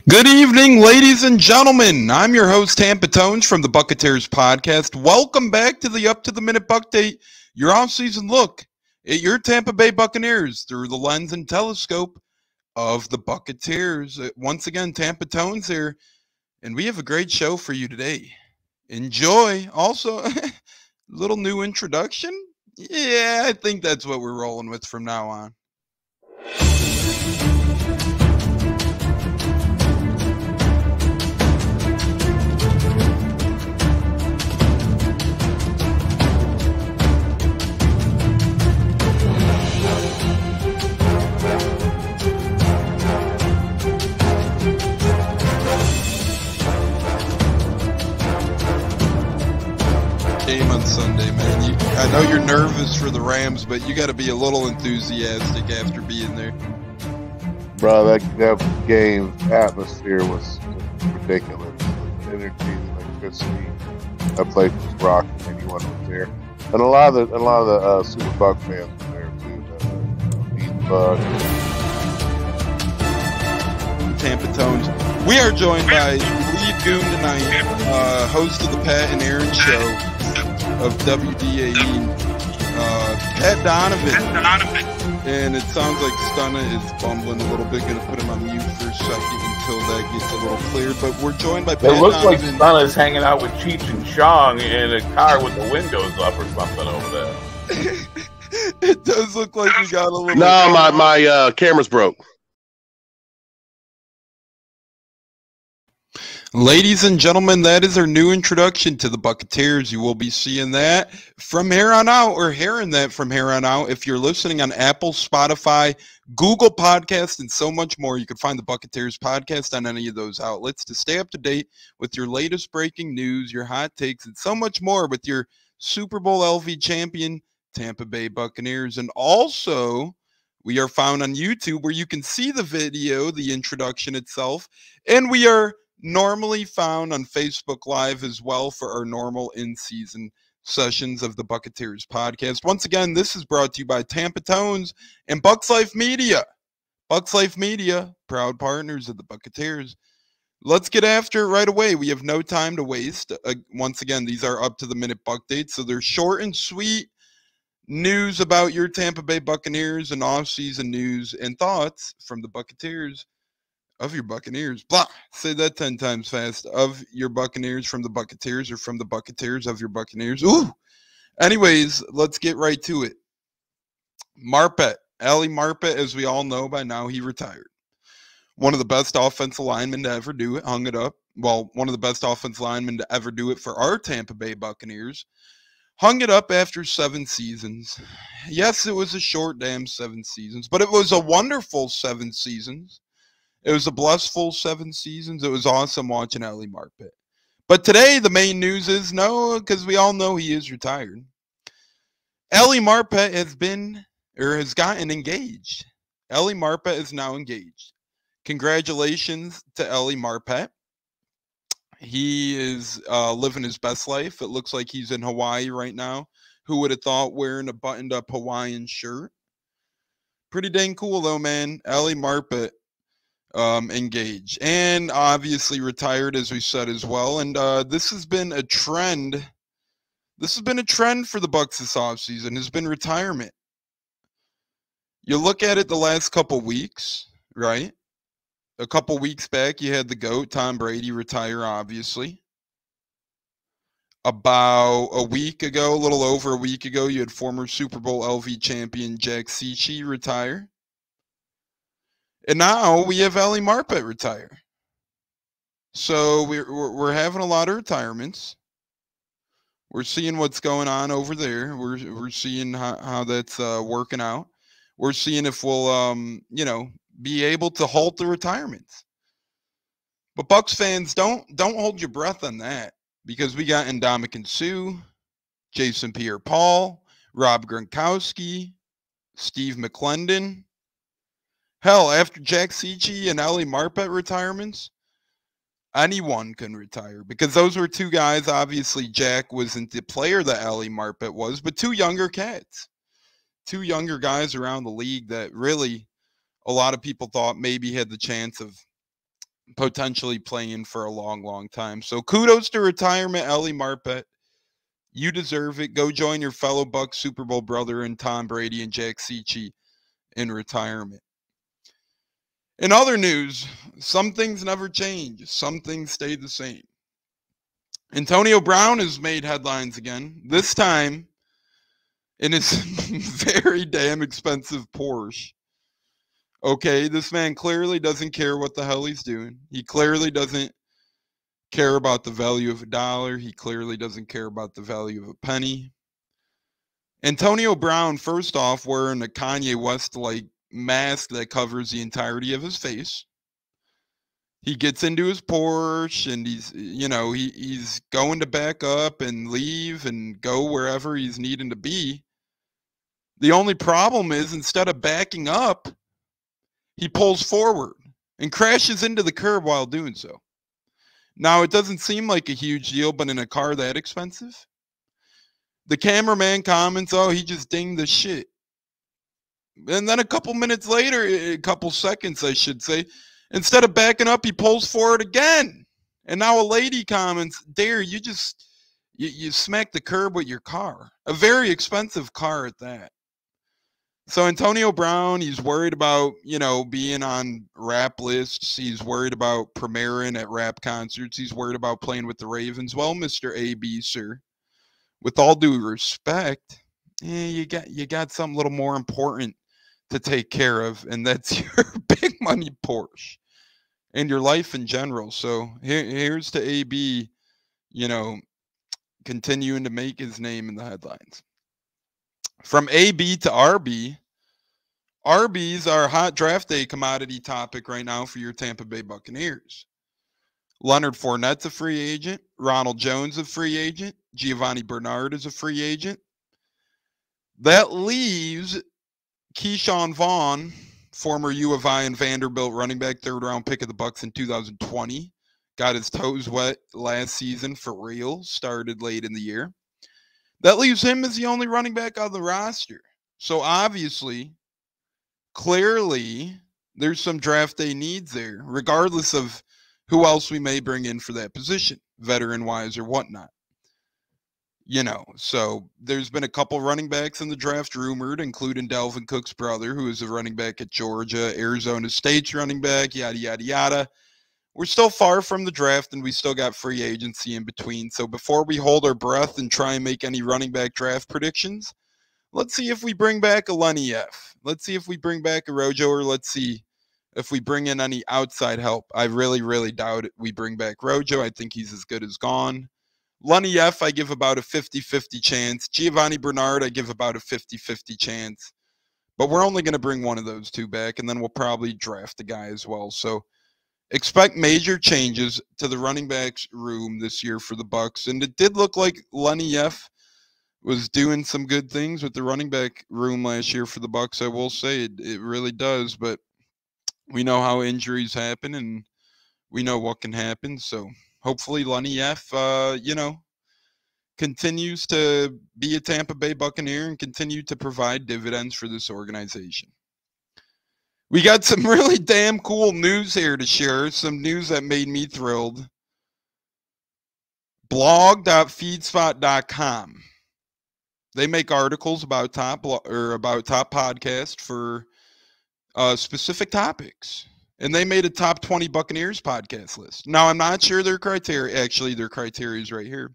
Good evening, ladies and gentlemen. I'm your host, Tampa Tones from the Buccateers podcast. Welcome back to the Up to the Minute Buckdate, your off-season look at your Tampa Bay Buccaneers through the lens and telescope of the Buccateers. Once again, Tampa Tones here, and we have a great show for you today. Enjoy. Also, a little new introduction. Yeah, I think that's what we're rolling with from now on. Game on Sunday, man. I know you're nervous for the Rams, but you got to be a little enthusiastic after being there. Bro, that game atmosphere was ridiculous. The energy, the electricity. That place was rocking. Anyone was there, and a lot of the Super Buck fans were there too. The Buck. Tampa Tones. We are joined by lead goon tonight, host of the Pat and Aaron show of WDAE, Pat Donovan. And it sounds like Stunna is bumbling a little bit. Going to put him on mute for a second until that gets a little clear. But we're joined by Pat Donovan. It looks like Stunna's hanging out with Cheech and Chong in a car with the windows up or something over there. It does look like we got a little... No, my camera's broke. Ladies and gentlemen, that is our new introduction to the Buccateers. You will be seeing that from here on out, or hearing that from here on out. If you're listening on Apple, Spotify, Google Podcast, and so much more, you can find the Buccateers podcast on any of those outlets to stay up to date with your latest breaking news, your hot takes, and so much more with your Super Bowl LV champion, Tampa Bay Buccaneers. And also, we are found on YouTube where you can see the video, the introduction itself, and we are normally found on Facebook Live as well for our normal in-season sessions of the Buccateers podcast. Once again, this is brought to you by Tampa Tones and Bucs Life Media. Bucs Life Media, proud partners of the Buccateers. Let's get after it right away. We have no time to waste. Once again, these are up-to-the-minute Buckdates, so they're short and sweet news about your Tampa Bay Buccaneers and off-season news and thoughts from the Buccateers. Of your Buccaneers. Blah. Say that 10 times fast. Of your Buccaneers from the Buccateers, or from the Buccateers of your Buccaneers. Ooh. Anyways, let's get right to it. Marpet. Ali Marpet, as we all know by now, he retired. One of the best offensive linemen to ever do it. Hung it up. Well, one of the best offensive linemen to ever do it for our Tampa Bay Buccaneers. Hung it up after 7 seasons. Yes, it was a short damn 7 seasons, but it was a wonderful 7 seasons. It was a blissful 7 seasons. It was awesome watching Ali Marpet. But today, the main news is no, because we all know he is retired. Ali Marpet has gotten engaged. Ali Marpet is now engaged. Congratulations to Ali Marpet. He is living his best life. It looks like he's in Hawaii right now. Who would have thought wearing a buttoned-up Hawaiian shirt? Pretty dang cool, though, man. Ali Marpet. Engaged and obviously retired, as we said as well. And this has been a trend. This has been a trend for the Bucs this offseason. Has been retirement. You look at it the last couple weeks, right? A couple weeks back, you had the GOAT, Tom Brady, retire, obviously. About a week ago, a little over a week ago, you had former Super Bowl LV champion Jack Cichy retire. And now we have Ali Marpet retire. So we're having a lot of retirements. We're seeing what's going on over there. We're seeing how that's working out. We're seeing if we'll be able to halt the retirements. But Bucs fans, don't hold your breath on that, because we got Ndamukong Suh, Jason Pierre-Paul, Rob Gronkowski, Steve McClendon. Hell, after Jack Cichy and Ali Marpet retirements, anyone can retire, because those were 2 guys. Obviously, Jack wasn't the player that Ali Marpet was, but 2 younger cats. 2 younger guys around the league that really a lot of people thought maybe had the chance of potentially playing for a long, long time. So kudos to retirement, Ellie Marpet. You deserve it. Go join your fellow Bucs Super Bowl brother and Tom Brady and Jack Cicci in retirement. In other news, some things never change. Some things stay the same. Antonio Brown has made headlines again, this time in his very damn expensive Porsche. Okay, this man clearly doesn't care what the hell he's doing. He clearly doesn't care about the value of a dollar. He clearly doesn't care about the value of a penny. Antonio Brown, first off, wearing a Kanye West-like mask that covers the entirety of his face. He gets into his Porsche and he's going to back up and leave and go wherever he's needing to be. The only problem is, instead of backing up, he pulls forward and crashes into the curb while doing so. Now, it doesn't seem like a huge deal, but in a car that expensive, the cameraman comments, oh, he just dinged the shit. And then a couple minutes later, a couple seconds, I should say, instead of backing up, he pulls forward again. And now a lady comments, Dare, you smacked the curb with your car. A very expensive car at that. So Antonio Brown, he's worried about, being on rap lists. He's worried about premiering at rap concerts. He's worried about playing with the Ravens. Well, Mr. AB, sir, with all due respect, you got something a little more important to take care of, and that's your big money Porsche and your life in general. So here's to AB, continuing to make his name in the headlines. From AB to RB, RBs are a hot draft day commodity topic right now for your Tampa Bay Buccaneers. Leonard Fournette's a free agent. Ronald Jones a free agent. Giovanni Bernard is a free agent. That leaves Keyshawn Vaughn, former U of I and Vanderbilt running back, third-round pick of the Bucs in 2020. Got his toes wet last season for real. Started late in the year. That leaves him as the only running back on the roster. So obviously, clearly, there's some draft day needs there, regardless of who else we may bring in for that position, veteran-wise or whatnot. So there's been a couple running backs in the draft rumored, including Dalvin Cook's brother, who is a running back at Georgia, Arizona State's running back, yada, yada, yada. We're still far from the draft, and we still got free agency in between. So before we hold our breath and try and make any running back draft predictions, let's see if we bring back a Lenny F. Let's see if we bring back a Rojo, or let's see if we bring in any outside help. I really, really doubt it. We bring back Rojo. I think he's as good as gone. Lenny F, I give about a 50-50 chance. Giovanni Bernard, I give about a 50-50 chance. But we're only going to bring one of those two back, and then we'll probably draft a guy as well. So expect major changes to the running backs room this year for the Bucs. And it did look like Lenny F was doing some good things with the running back room last year for the Bucs. I will say it really does, but we know how injuries happen, and we know what can happen. So hopefully Lenny F, continues to be a Tampa Bay Buccaneer and continue to provide dividends for this organization. We got some really damn cool news here to share, some news that made me thrilled. Blog.feedspot.com. They make articles about top podcasts for specific topics. And they made a top 20 Buccaneers podcast list. Now, I'm not sure their criteria. Actually, their criteria is right here.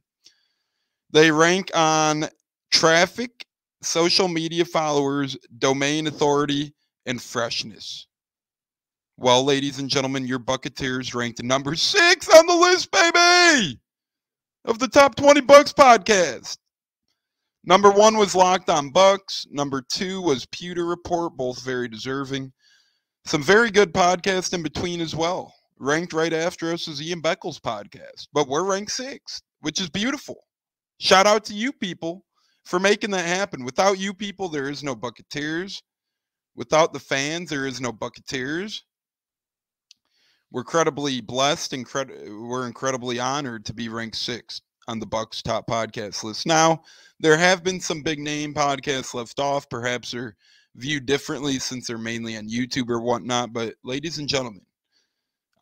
They rank on traffic, social media followers, domain authority, and freshness. Well, ladies and gentlemen, your Buccateers ranked number 6 on the list, baby, of the top 20 Bucs podcast. Number 1 was Locked on Bucs. Number 2 was Pewter Report, both very deserving. Some very good podcasts in between as well. Ranked right after us is Ian Beckles' podcast. But we're ranked 6th, which is beautiful. Shout out to you people for making that happen. Without you people, there is no Buccateers. Without the fans, there is no Buccateers. We're incredibly blessed and we're incredibly honored to be ranked 6th on the Bucs top podcast list. Now, there have been some big name podcasts left off. Perhaps they're viewed differently since they're mainly on YouTube or whatnot. But ladies and gentlemen,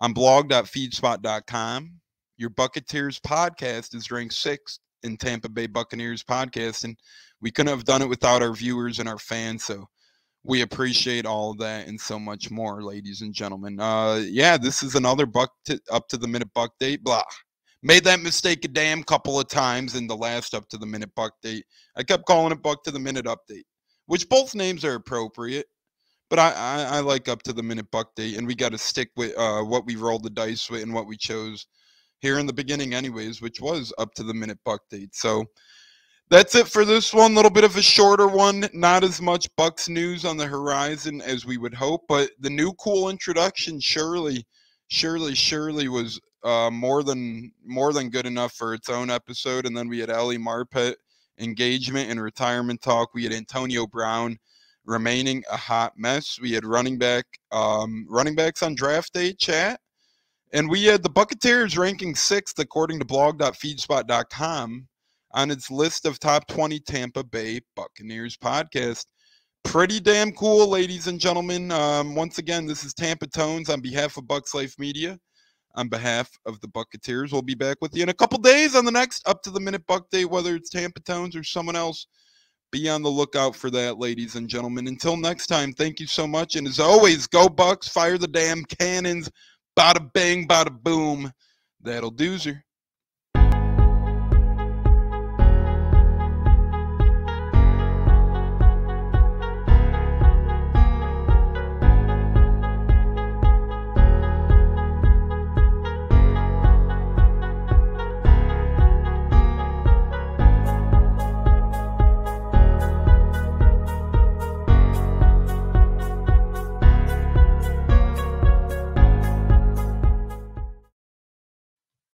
On blog.feedspot.com. Your Buccateers podcast is ranked 6th in Tampa Bay Buccaneers podcast, and we couldn't have done it without our viewers and our fans, so we appreciate all of that and so much more, ladies and gentlemen. Yeah, this is another up to the minute buck date. Blah. Made that mistake a damn couple of times in the last up to the minute buck date. I kept calling it buck to the minute update, which both names are appropriate. But I like up to the minute buck date, and we got to stick with what we rolled the dice with and what we chose here in the beginning anyways, which was up to the minute buck date. So that's it for this one. A little bit of a shorter one. Not as much Bucks news on the horizon as we would hope, but the new cool introduction surely was more than good enough for its own episode. And then we had Ellie Marpet engagement and retirement talk. We had Antonio Brown remaining a hot mess. We had running backs on draft day chat. And we had the Buccateers ranking 6th according to blog.feedspot.com on its list of top 20 Tampa Bay Buccaneers podcast. Pretty damn cool, ladies and gentlemen. Once again, this is Tampa Tones on behalf of Bucs Life Media. On behalf of the Buccateers, we'll be back with you in a couple days on the next up to the minute buck day, whether it's Tampa Tones or someone else. Be on the lookout for that, ladies and gentlemen. Until next time, thank you so much. And as always, go Bucks, fire the damn cannons. Bada bang, bada boom. That'll do, sir.